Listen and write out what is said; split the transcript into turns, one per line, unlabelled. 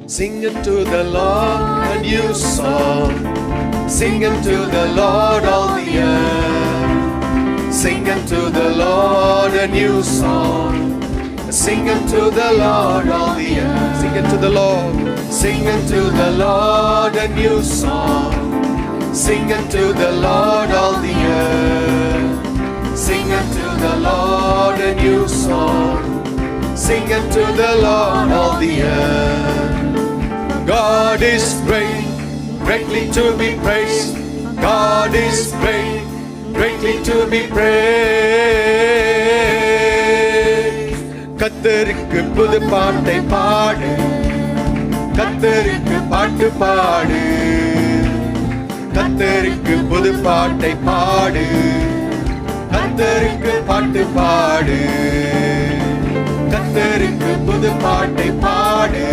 Sing unto the Lord a new song. Sing unto the Lord all the earth. Sing unto the Lord a new song. Sing unto the Lord all the earth. Sing unto the Lord. Sing unto the Lord a new song. Sing unto the Lord all the earth. Sing unto the Lord a new song. Sing unto the Lord all the earth. God is great, greatly to be praised. God is great, greatly to be praised. கர்த்தருக்கு புது பாட்டை பாடு, கர்த்தருக்கு பாட்டு பாடு. கர்த்தருக்கு புது பாட்டை பாடு, கர்த்தருக்கு பாட்டு பாடு. கர்த்தருக்கு புது பாட்டை பாடு.